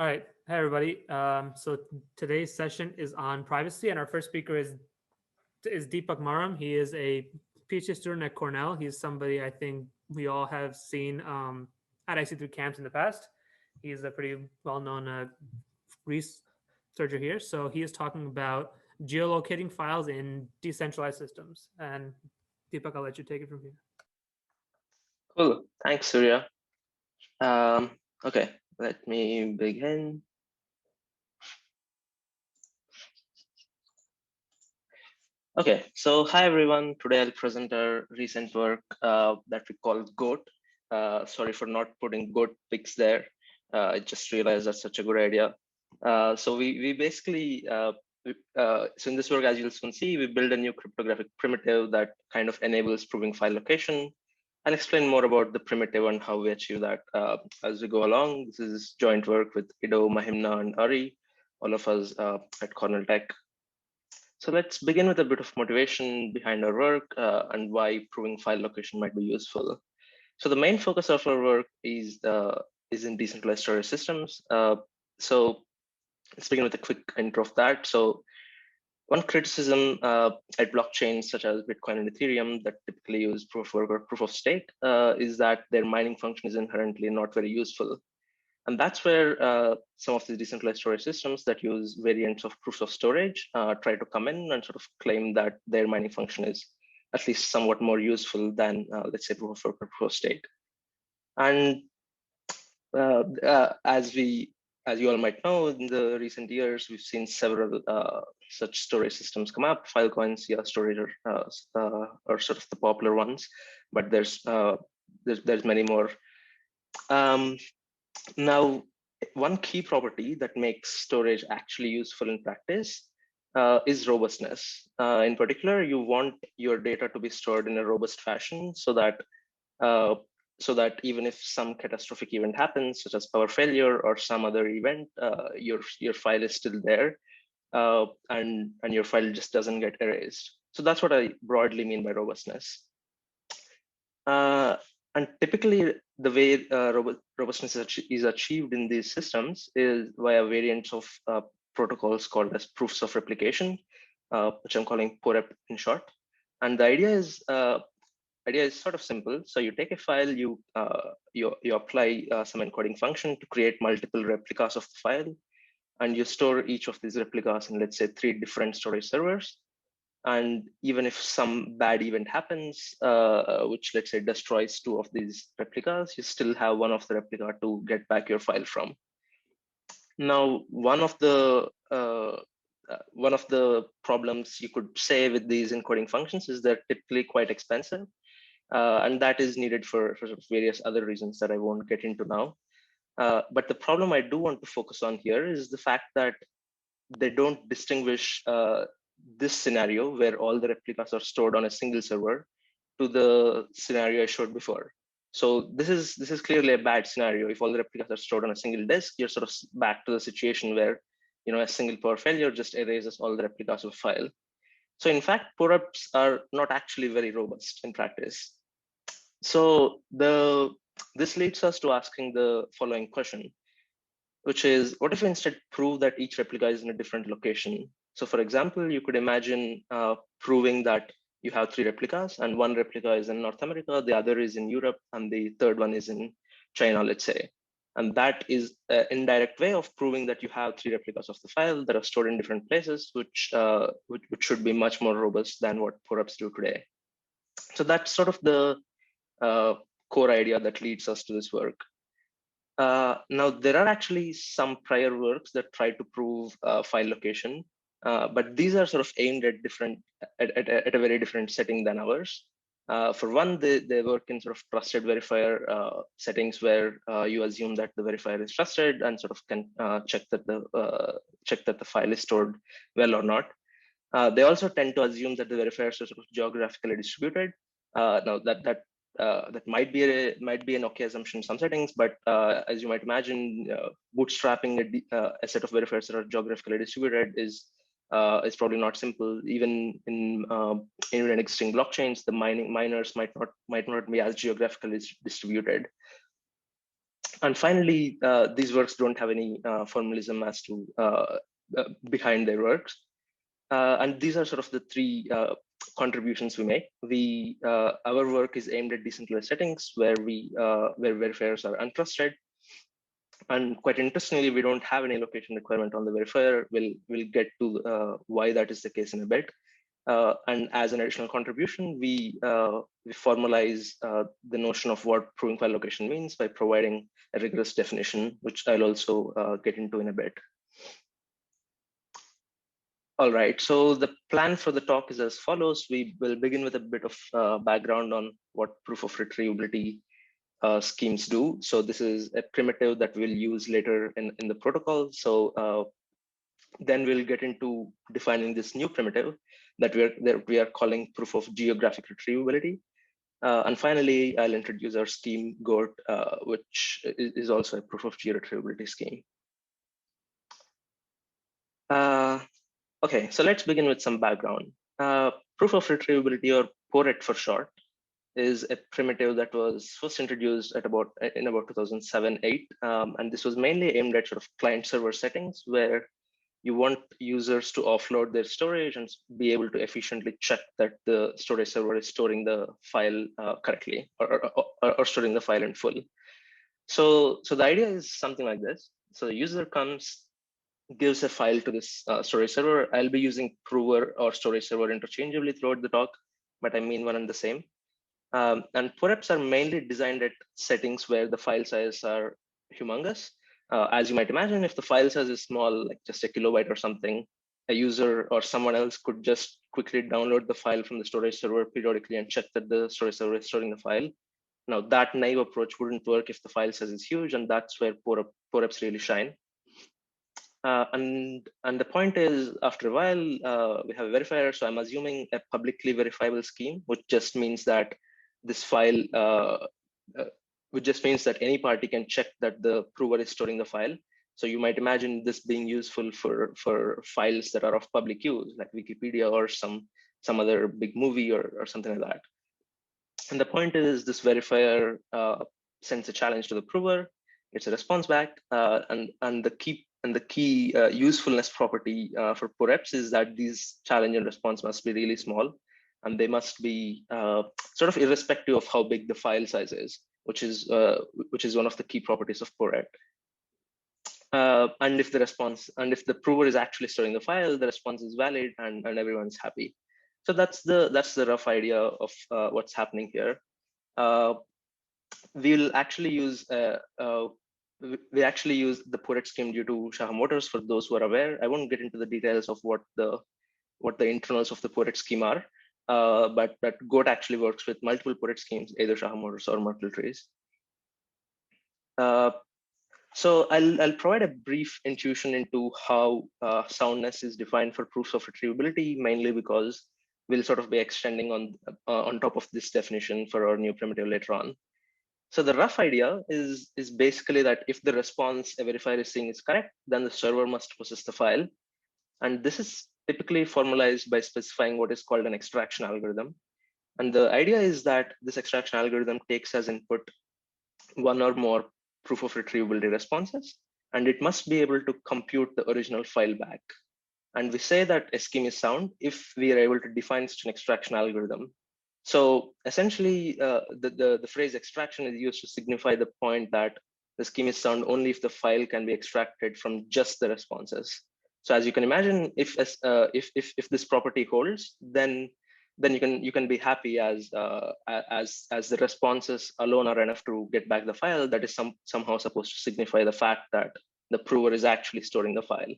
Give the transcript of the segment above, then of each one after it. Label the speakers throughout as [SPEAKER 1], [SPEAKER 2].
[SPEAKER 1] All right. Hi, everybody. So today's session is on privacy, and our first speaker is Deepak Maram. He is a PhD student at Cornell. He's somebody I think we all have seen at IC3 camps in the past. He's a pretty well-known researcher here. So he is talking about geolocating files in decentralized systems. And Deepak, I'll let you take it from here.
[SPEAKER 2] Cool. Thanks, Surya. Okay, let me begin. Okay, so hi everyone. Today I'll present our recent work that we call GOAT. Sorry for not putting GOAT pics there. I just realized that's such a good idea. So we basically, so in this work, as you'll soon see, we build a new cryptographic primitive that kind of enables proving file location. I'll explain more about the primitive and how we achieve that as we go along. This is joint work with Ido, Mahimna, and Ari, all of us at Cornell Tech. So let's begin with a bit of motivation behind our work and why proving file location might be useful. So the main focus of our work is in decentralized storage systems. So let's begin with a quick intro of that. So one criticism at blockchains such as Bitcoin and Ethereum that typically use proof of work or proof of stake is that their mining function is inherently not very useful. And that's where some of the decentralized storage systems that use variants of proof of storage try to come in and sort of claim that their mining function is at least somewhat more useful than, let's say, proof of work or proof of stake. And as you all might know, in the recent years, we've seen several such storage systems come up. Filecoins, yeah, storage are sort of the popular ones, but there's many more. Now, one key property that makes storage actually useful in practice is robustness. In particular, you want your data to be stored in a robust fashion so that even if some catastrophic event happens, such as power failure or some other event, your file is still there, and your file just doesn't get erased. So that's what I broadly mean by robustness. And typically, the way robustness is achieved in these systems is via variants of protocols called as proofs of replication, which I'm calling POREP in short. And the idea is sort of simple. So you take a file, you apply some encoding function to create multiple replicas of the file, and you store each of these replicas in, let's say, 3 different storage servers. And even if some bad event happens, which let's say destroys 2 of these replicas, you still have one of the replica to get back your file from. Now, one of the problems you could say with these encoding functions is they're typically quite expensive. And that is needed for sort of various other reasons that I won't get into now. But the problem I do want to focus on here is the fact that they don't distinguish this scenario where all the replicas are stored on a single server to the scenario I showed before. So this is clearly a bad scenario. If all the replicas are stored on a single disk, you're sort of back to the situation where a single power failure just erases all the replicas of a file. So in fact, POREPs are not actually very robust in practice. So this leads us to asking the following question, which is, what if we instead prove that each replica is in a different location? So for example, you could imagine proving that you have 3 replicas and one replica is in North America, the other is in Europe, and the third one is in China, let's say. And that is an indirect way of proving that you have 3 replicas of the file that are stored in different places, which should be much more robust than what POREPs do today. So that's sort of the core idea that leads us to this work. Now, there are actually some prior works that try to prove file location, but these are sort of aimed at a very different setting than ours. For one, they work in sort of trusted verifier settings where you assume that the verifier is trusted and sort of can check that the file is stored well or not. They also tend to assume that the verifiers are sort of geographically distributed. Now that might be an okay assumption in some settings, but as you might imagine, bootstrapping a set of verifiers that are geographically distributed is probably not simple. Even in existing blockchains, the miners might not be as geographically distributed. And finally, these works don't have any formalism as to behind their works. And these are sort of the three contributions we make. Our work is aimed at decentralized settings where verifiers are untrusted. And quite interestingly, we don't have any location requirement on the verifier. We'll get to why that is the case in a bit. And as an additional contribution, we formalize the notion of what proving file location means by providing a rigorous definition, which I'll also get into in a bit. All right, so the plan for the talk is as follows. We will begin with a bit of background on what proof of retrievability schemes do. So this is a primitive that we'll use later in the protocol. So then we'll get into defining this new primitive that we are calling proof of geographic retrievability. And finally, I'll introduce our scheme GOAT, which is also a proof of geo-retrievability scheme. Okay, so let's begin with some background. Proof of retrievability, or PORET for short, is a primitive that was first introduced in about 2007-8, and this was mainly aimed at sort of client-server settings where you want users to offload their storage and be able to efficiently check that the storage server is storing the file correctly or storing the file in full. So the idea is something like this. So the user gives a file to this storage server. I'll be using prover or storage server interchangeably throughout the talk, but I mean one and the same. And POREPs are mainly designed at settings where the file sizes are humongous. As you might imagine, if the file size is small, like just a kilobyte or something, a user or someone else could just quickly download the file from the storage server periodically and check that the storage server is storing the file. Now, that naive approach wouldn't work if the file size is huge, and that's where POREPs really shine. And the point is, after a while, we have a verifier. So I'm assuming a publicly verifiable scheme, which just means that this file, which just means that any party can check that the prover is storing the file. So you might imagine this being useful for files that are of public use, like Wikipedia or some other big movie or something like that. And the point is, this verifier sends a challenge to the prover, gets a response back, and the key usefulness property for POREPs is that these challenge and response must be really small, and they must be sort of irrespective of how big the file size is, which is one of the key properties of PORET. And if the prover is actually storing the file, the response is valid and everyone's happy. So that's the rough idea of what's happening here. We'll actually use we actually use the PORET scheme due to Shah Motors for those who are aware. I won't get into the details of what the internals of the PORET scheme are, but GOAT actually works with multiple PORET schemes, either Shah Motors or Merkle trees. So I'll provide a brief intuition into how soundness is defined for proofs of retrievability, mainly because we'll sort of be extending on top of this definition for our new primitive later on. So the rough idea is basically that if the response a verifier is seeing is correct, then the server must process the file. And this is typically formalized by specifying what is called an extraction algorithm. And the idea is that this extraction algorithm takes as input one or more proof of retrievability responses, and it must be able to compute the original file back. And we say that a scheme is sound if we are able to define such an extraction algorithm. So essentially, the phrase extraction is used to signify the point that the scheme is sound only if the file can be extracted from just the responses. So as you can imagine, if this property holds, then you can be happy as the responses alone are enough to get back the file. That is somehow supposed to signify the fact that the prover is actually storing the file.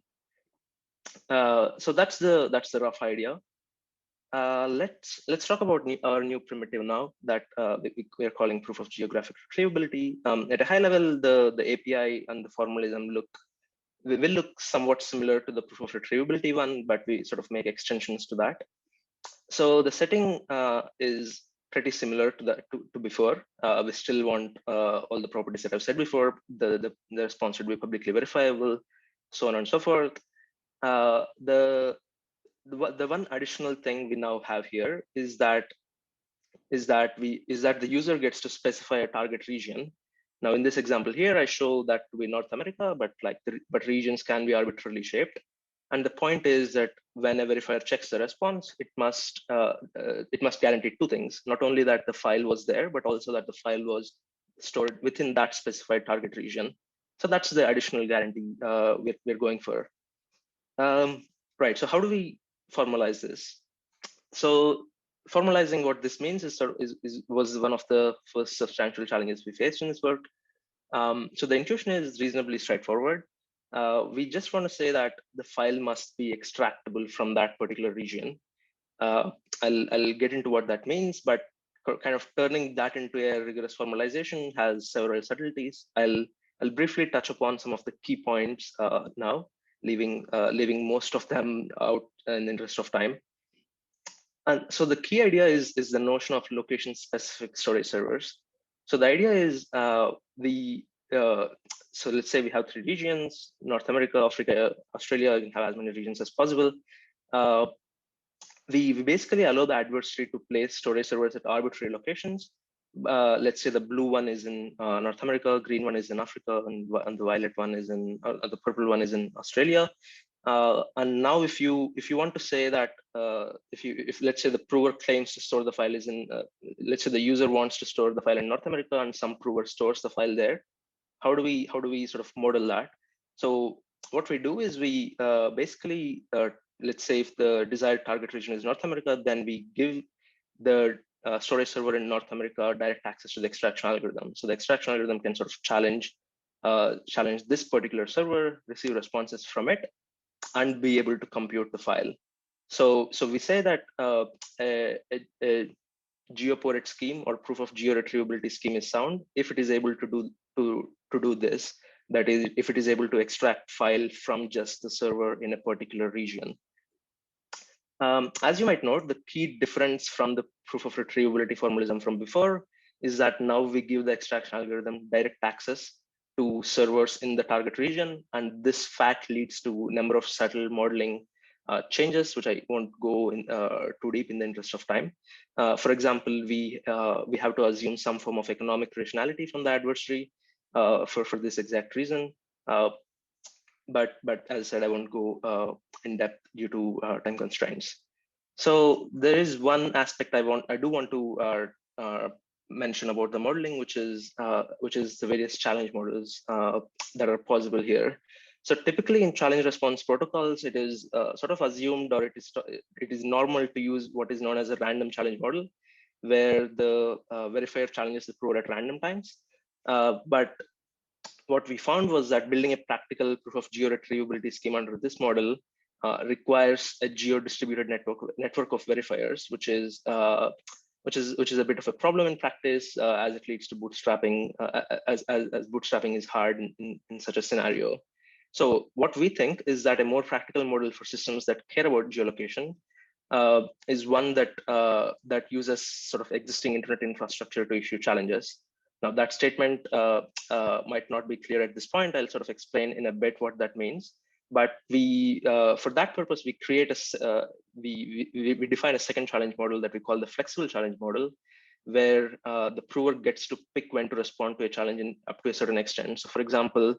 [SPEAKER 2] So that's the rough idea. Let's talk about our new primitive now that we are calling proof of geographic retrievability. At a high level, the API and the formalism will look somewhat similar to the proof of retrievability one, but we sort of make extensions to that. So the setting is pretty similar to before. We still want all the properties that I've said before. The response should be publicly verifiable, so on and so forth. The one additional thing we now have here is that the user gets to specify a target region. Now, in this example here, I show that to be North America, but but regions can be arbitrarily shaped. And the point is that when a verifier checks the response, it must guarantee two things: not only that the file was there, but also that the file was stored within that specified target region. So that's the additional guarantee we're going for. Right. So how do we formalize this? So formalizing what this means was one of the first substantial challenges we faced in this work. So the intuition is reasonably straightforward. We just want to say that the file must be extractable from that particular region. I'll get into what that means, but kind of turning that into a rigorous formalization has several subtleties. I'll briefly touch upon some of the key points now, leaving most of them out in the interest of time. And so the key idea is the notion of location-specific storage servers. So the idea is so let's say we have three regions: North America, Africa, Australia. You can have as many regions as possible. We basically allow the adversary to place storage servers at arbitrary locations. Let's say the blue one is in North America, green one is in Africa, and the violet one is in, the purple one is in Australia. And now, if you want to say that if let's say the prover claims to store the file is in, let's say the user wants to store the file in North America and some prover stores the file there, how do we sort of model that? So what we do is we basically let's say if the desired target region is North America, then we give the storage server in North America direct access to the extraction algorithm. So the extraction algorithm can sort of challenge this particular server, receive responses from it, and be able to compute the file. So we say that a geoported scheme or proof of georetrievability scheme is sound if it is able to do this. That is, if it is able to extract file from just the server in a particular region. As you might note, the key difference from the proof of retrievability formalism from before is that now we give the extraction algorithm direct access to servers in the target region, and this fact leads to a number of subtle modeling changes, which I won't go in too deep in the interest of time. For example, we have to assume some form of economic rationality from the adversary for this exact reason. But as I said, I won't go in depth due to time constraints. So there is one aspect I do want to mention about the modeling, which is the various challenge models that are possible here. So typically in challenge response protocols, it is sort of assumed, or it is normal to use what is known as a random challenge model, where the verifier challenges the prover at random times. But what we found was that building a practical proof of georetrievability scheme under this model requires a geo-distributed network of verifiers, which is a bit of a problem in practice, as it leads to bootstrapping, as bootstrapping is hard in such a scenario. So what we think is that a more practical model for systems that care about geolocation is one that uses sort of existing internet infrastructure to issue challenges. Now, that statement might not be clear at this point. I'll sort of explain in a bit what that means. But we, for that purpose, we create we define a second challenge model that we call the flexible challenge model, where the prover gets to pick when to respond to a challenge up to a certain extent. So, for example,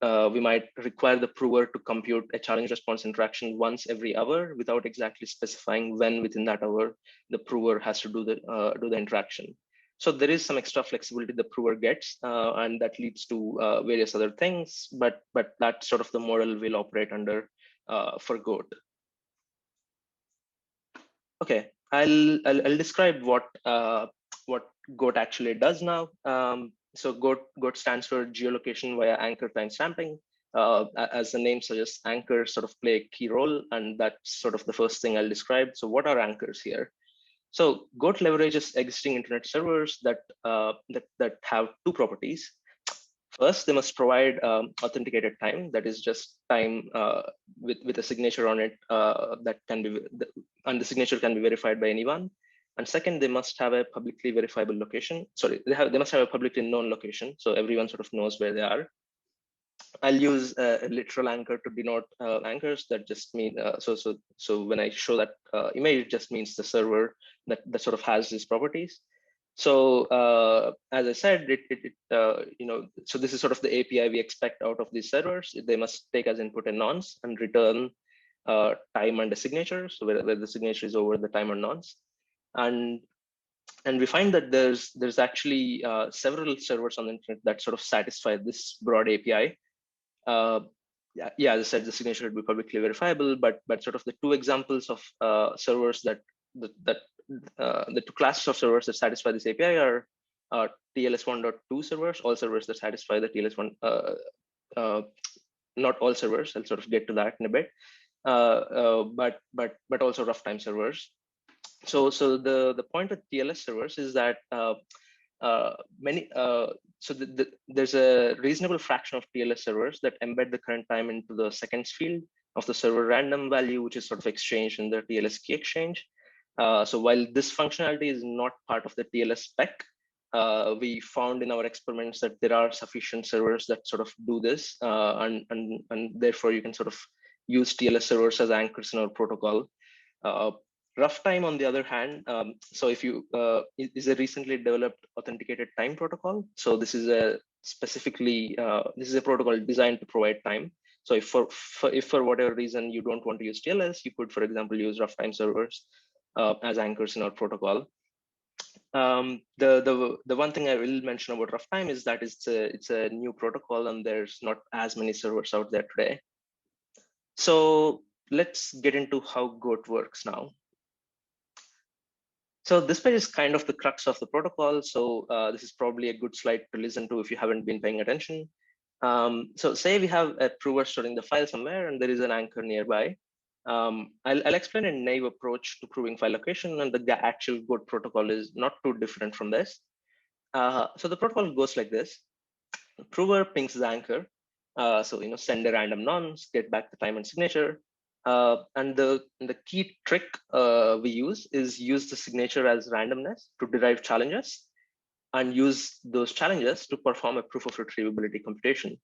[SPEAKER 2] we might require the prover to compute a challenge response interaction once every hour without exactly specifying when within that hour the prover has to do the interaction. So there is some extra flexibility the prover gets, and that leads to various other things, but that's sort of the model we'll operate under for GOAT. Okay, I'll describe what GOAT actually does now. So GOAT stands for geolocation via anchor timestamping. As the name suggests, anchors sort of play a key role, and that's sort of the first thing I'll describe. So what are anchors here? So GOAT leverages existing internet servers that have two properties. First, they must provide authenticated time, that is just time with a signature on it that can be, and the signature can be verified by anyone. And second, they must have a publicly verifiable location. Sorry, they must have a publicly known location, so everyone sort of knows where they are. I'll use a literal anchor to denote anchors. That just mean so when I show that image, it just means the server that sort of has these properties. So as I said, so this is sort of the API we expect out of these servers. They must take as input a nonce and return time and a signature. So whether the signature is over the time or nonce. And we find that there's actually several servers on the internet that sort of satisfy this broad API. Yeah, as I said, the signature would be publicly verifiable, but sort of the two examples of servers that the two classes of servers that satisfy this API are TLS 1.2 servers, all servers that satisfy the TLS 1. Not all servers. I'll sort of get to that in a bit. But also rough time servers. So the point with TLS servers is that there's a reasonable fraction of TLS servers that embed the current time into the seconds field of the server random value, which is sort of exchanged in the TLS key exchange. So while this functionality is not part of the TLS spec, we found in our experiments that there are sufficient servers that sort of do this, and therefore you can sort of use TLS servers as anchors in our protocol. Rough time, on the other hand, so if you is a recently developed authenticated time protocol. So this is a specifically this is a protocol designed to provide time. So if for whatever reason you don't want to use TLS, you could, for example, use rough time servers as anchors in our protocol. The one thing I will mention about rough time is that it's a new protocol and there's not as many servers out there today. So let's get into how GOAT works now. So this page is kind of the crux of the protocol. So this is probably a good slide to listen to if you haven't been paying attention. So say we have a prover storing the file somewhere and there is an anchor nearby. I'll explain a naive approach to proving file location, and the actual GOAT protocol is not too different from this. So the protocol goes like this. The prover pings the anchor. So send a random nonce, get back the time and signature. And the key trick we use the signature as randomness to derive challenges and use those challenges to perform a proof of retrievability computation.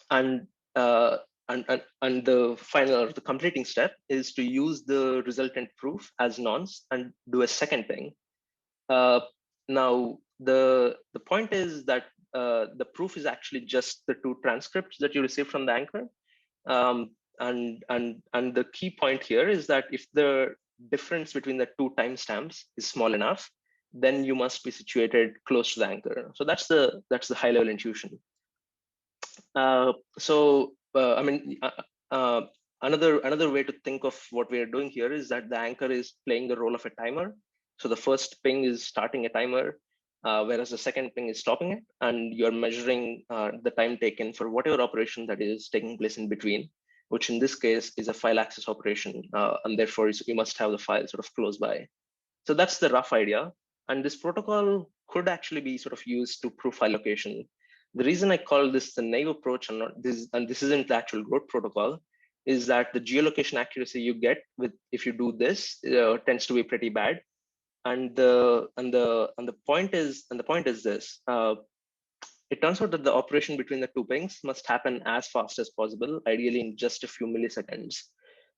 [SPEAKER 2] And the final or the completing step is to use the resultant proof as nonce and do a second thing. Now the point is that the proof is actually just the two transcripts that you receive from the anchor. And the key point here is that if the difference between the two timestamps is small enough, then you must be situated close to the anchor. So that's the high level intuition. I mean, another way to think of what we are doing here is that the anchor is playing the role of a timer. So the first ping is starting a timer, whereas the second ping is stopping it, and you're measuring the time taken for whatever operation that is taking place in between, which in this case is a file access operation, and therefore you must have the file sort of close by. So that's the rough idea. And this protocol could actually be sort of used to prove file location. The reason I call this the naive approach and this isn't the actual GOAT protocol, is that the geolocation accuracy you get if you do this tends to be pretty bad. And the point is this. It turns out that the operation between the two pings must happen as fast as possible, ideally in just a few milliseconds.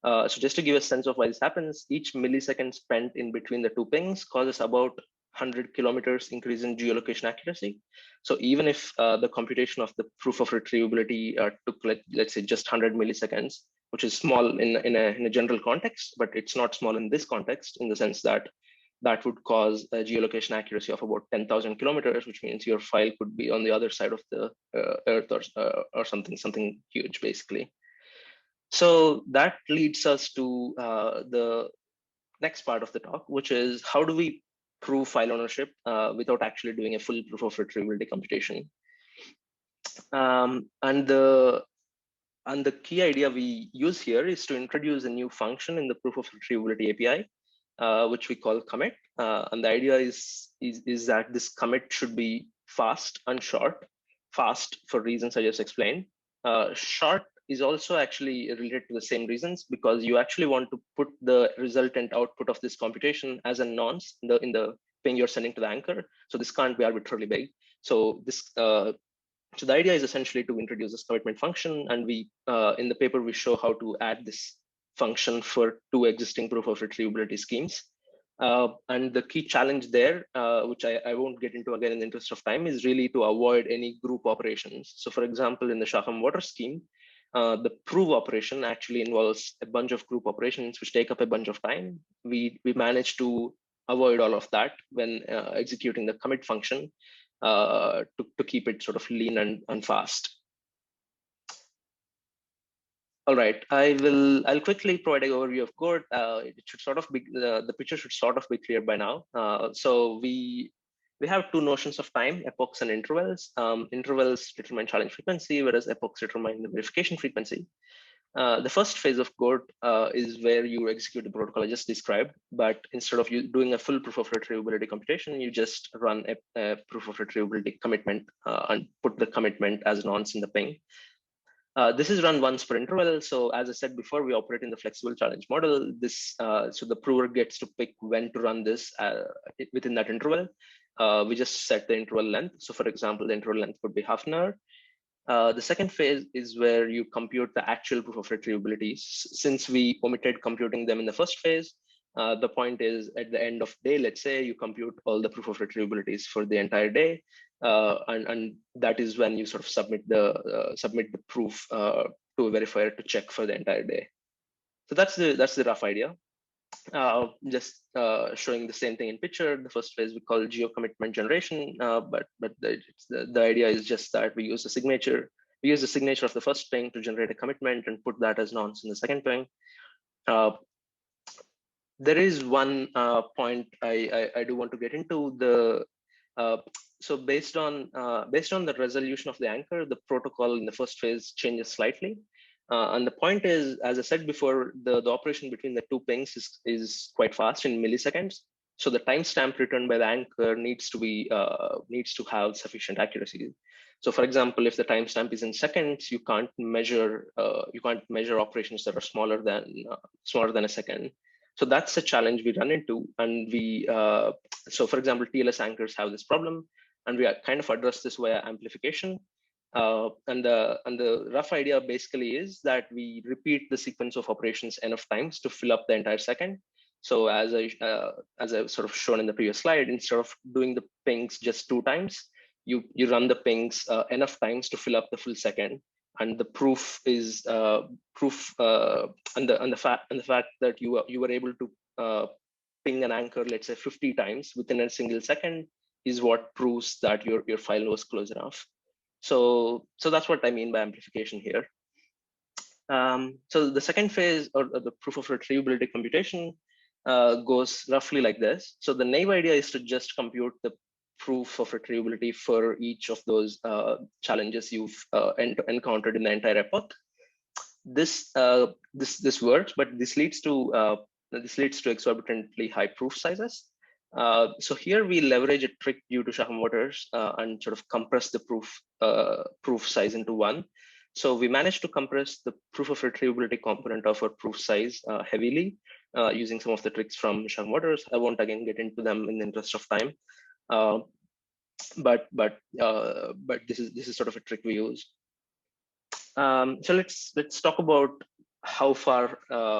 [SPEAKER 2] So just to give a sense of why this happens, each millisecond spent in between the two pings causes about 100 kilometers increase in geolocation accuracy. So even if the computation of the proof of retrievability took, let's say, just 100 milliseconds, which is small in a general context, but it's not small in this context in the sense that that would cause a geolocation accuracy of about 10,000 kilometers, which means your file could be on the other side of the earth or something huge, basically. So that leads us to the next part of the talk, which is how do we prove file ownership without actually doing a full proof of retrievability computation? And the key idea we use here is to introduce a new function in the proof of retrievability API, which we call commit. And the idea is that this commit should be fast and short. Fast for reasons I just explained. Short is also actually related to the same reasons, because you actually want to put the resultant output of this computation as a nonce in the ping you're sending to the anchor. So this can't be arbitrarily big. So this so the idea is essentially to introduce this commitment function, and we in the paper we show how to add this function for two existing proof of retrievability schemes. And the key challenge there, which I won't get into again in the interest of time, is really to avoid any group operations. So for example, in the Shaham water scheme, the prove operation actually involves a bunch of group operations which take up a bunch of time. We managed to avoid all of that when executing the commit function to keep it sort of lean and fast. All right, I'll quickly provide an overview of code. It should sort of be the picture should sort of be clear by now. So we have two notions of time: epochs and intervals. Intervals determine challenge frequency, whereas epochs determine the verification frequency. The first phase of code is where you execute the protocol I just described, but instead of you doing a full proof of retrievability computation, you just run a proof of retrievability commitment and put the commitment as nonce in the ping. This is run once per interval. So as I said before, we operate in the flexible challenge model. So the prover gets to pick when to run this within that interval. We just set the interval length. So for example, the interval length could be half an hour. The second phase is where you compute the actual proof of retrievability. Since we omitted computing them in the first phase, the point is at the end of day, let's say you compute all the proof of retrievabilities for the entire day. And that is when you sort of submit the proof to a verifier to check for the entire day. So that's the rough idea. Just showing the same thing in picture. The first phase we call geo-commitment generation, but the idea is just that we use the signature. We use the signature of the first ping to generate a commitment and put that as nonce in the second ping. There is one point I do want to get into. So based on the resolution of the anchor, the protocol in the first phase changes slightly. And the point is, as I said before, the operation between the two pings is quite fast in milliseconds. So the timestamp returned by the anchor needs to have sufficient accuracy. So for example, if the timestamp is in seconds, you can't measure operations that are smaller than a second. So that's a challenge we run into. And so for example, TLS anchors have this problem, and we kind of address this via amplification. And the rough idea basically is that we repeat the sequence of operations enough times to fill up the entire second. So as I sort of shown in the previous slide, instead of doing the pings just 2 times, you run the pings enough times to fill up the full second. And the proof is and the fact that you were able to ping an anchor, let's say 50 times within a single second, is what proves that your file was close enough. So that's what I mean by amplification here. So the second phase, or the proof of retrievability computation, goes roughly like this. So the naive idea is to just compute the proof of retrievability for each of those challenges you've encountered in the entire epoch. This works, but this leads to exorbitantly high proof sizes. So here we leverage a trick due to Shaham Waters and sort of compress the proof size into 1. So we managed to compress the proof of retrievability component of our proof size heavily using some of the tricks from Shaham Waters. I won't again get into them in the interest of time. But this is sort of a trick we use. So let's talk about how far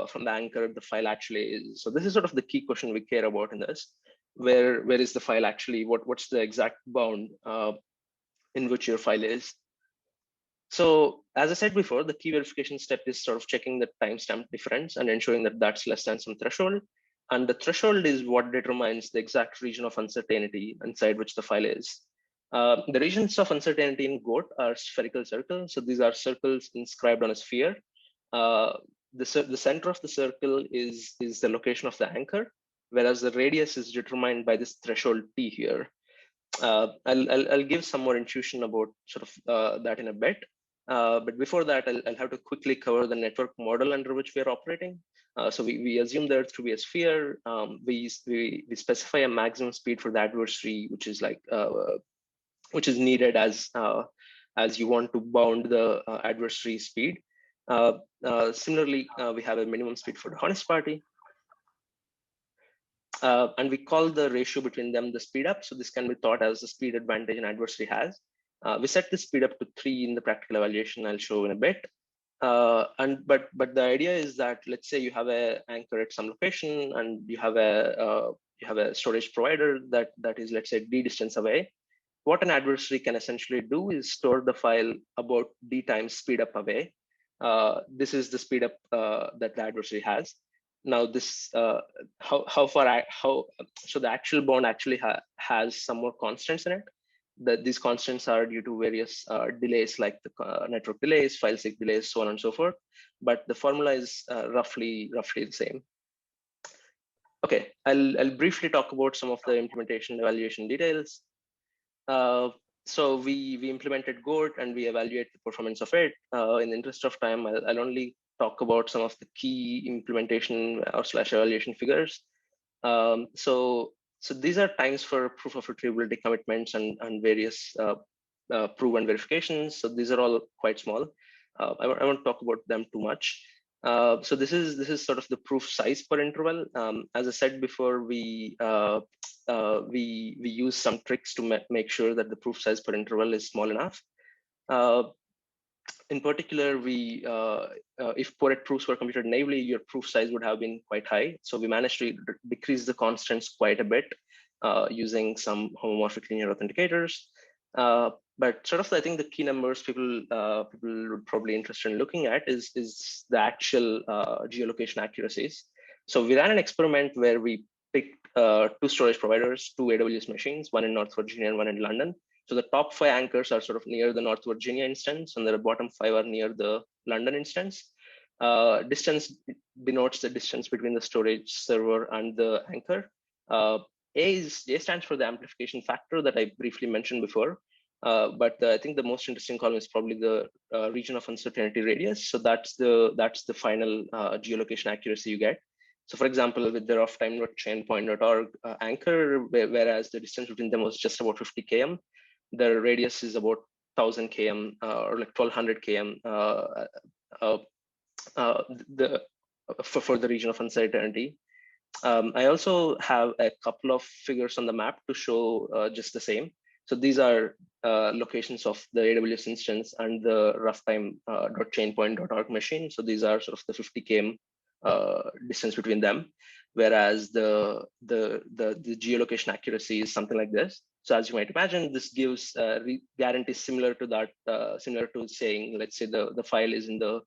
[SPEAKER 2] from the anchor the file actually is. So this is sort of the key question we care about in this. Where is the file actually? What's the exact bound in which your file is? So as I said before, the key verification step is sort of checking the timestamp difference and ensuring that that's less than some threshold. And the threshold is what determines the exact region of uncertainty inside which the file is. The regions of uncertainty in GOAT are spherical circles. So these are circles inscribed on a sphere. The center of the circle is the location of the anchor, whereas the radius is determined by this threshold T here. I'll give some more intuition about sort of that in a bit. But before that, I'll have to quickly cover the network model under which we are operating. So we assume the Earth to be a sphere. We specify a maximum speed for the adversary, which is needed as you want to bound the adversary speed. Similarly, we have a minimum speed for the honest party. And we call the ratio between them the speed up. So this can be thought as the speed advantage an adversary has. We set the speed up to 3 in the practical evaluation I'll show in a bit. But the idea is that, let's say you have an anchor at some location and you have a have a storage provider that is, let's say, D distance away. What an adversary can essentially do is store the file about D times speed up away. This is the speed up that the adversary has. Now this, so the actual bound actually has some more constants in it. These constants are due to various delays, like the network delays, file sync delays, so on and so forth. But the formula is roughly the same. Okay, I'll briefly talk about some of the implementation evaluation details. So we implemented Goat and we evaluate the performance of it. In the interest of time, I'll only talk about some of the key implementation or / evaluation figures. So these are times for proof of retrievability commitments and various proof and verifications. So these are all quite small. I won't talk about them too much. So this is sort of the proof size per interval. As I said before, we use some tricks to make sure that the proof size per interval is small enough. In particular, if Poret proofs were computed naively, your proof size would have been quite high. So we managed to decrease the constants quite a bit using some homomorphic linear authenticators. But sort of, I think the key numbers people would probably interested in looking at is the actual geolocation accuracies. So we ran an experiment where we picked 2 storage providers, 2 AWS machines, one in North Virginia and one in London. So the top 5 anchors are sort of near the North Virginia instance, and the bottom 5 are near the London instance. Distance denotes the distance between the storage server and the anchor. A stands for the amplification factor that I briefly mentioned before. But I think the most interesting column is probably the region of uncertainty radius. So that's the final geolocation accuracy you get. So for example, with the roughtime.chain.org anchor, whereas the distance between them was just about 50 km, the radius is about 1000 km or like 1200 km for the region of uncertainty. I also have a couple of figures on the map to show just the same. So these are locations of the AWS instance and the roughtime.chainpoint.org machine. So these are sort of the 50 km distance between them, whereas the geolocation accuracy is something like this. So as you might imagine, this gives guarantees similar to that, similar to saying, let's say the file is in the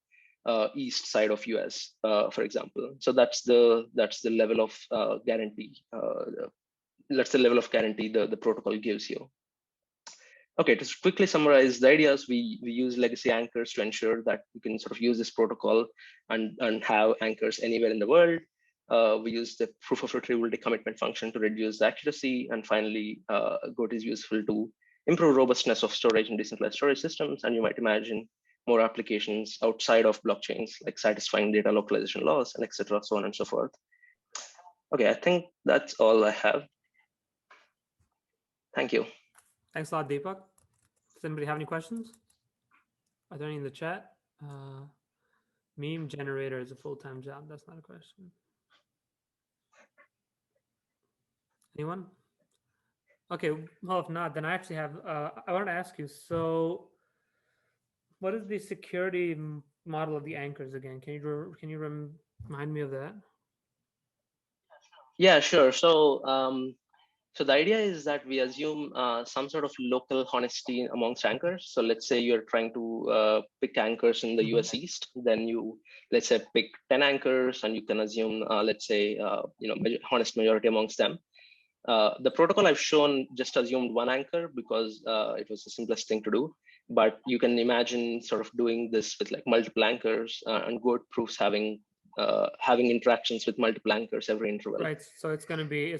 [SPEAKER 2] east side of US, for example. So that's the level of guarantee. That's the level of guarantee the protocol gives you. Okay, to quickly summarize the ideas, we use legacy anchors to ensure that we can sort of use this protocol and have anchors anywhere in the world. We use the proof of retrievability commitment function to reduce the accuracy. And finally, Goat is useful to improve robustness of storage and decentralized storage systems. And you might imagine more applications outside of blockchains, like satisfying data localization laws and etc., so on and so forth. Okay, I think that's all I have. Thank you.
[SPEAKER 1] Thanks a lot, Deepak. Does anybody have any questions? Are there any in the chat? Meme generator is a full-time job. That's not a question. Anyone? Okay, well, if not, then I actually have, I want to ask you, so what is the security model of the anchors again? Can you remind me of that?
[SPEAKER 2] Yeah, sure. So the idea is that we assume some sort of local honesty amongst anchors. So let's say you're trying to pick anchors in the US East, then you, let's say, pick 10 anchors and you can assume, let's say, honest majority amongst them. The protocol I've shown just assumed 1 anchor because it was the simplest thing to do. But you can imagine sort of doing this with like multiple anchors and Goat proofs having interactions with multiple anchors every interval.
[SPEAKER 1] Right. So it's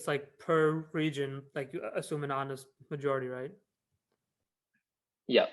[SPEAKER 1] like per region, like you assume an honest majority, right?
[SPEAKER 2] Yeah.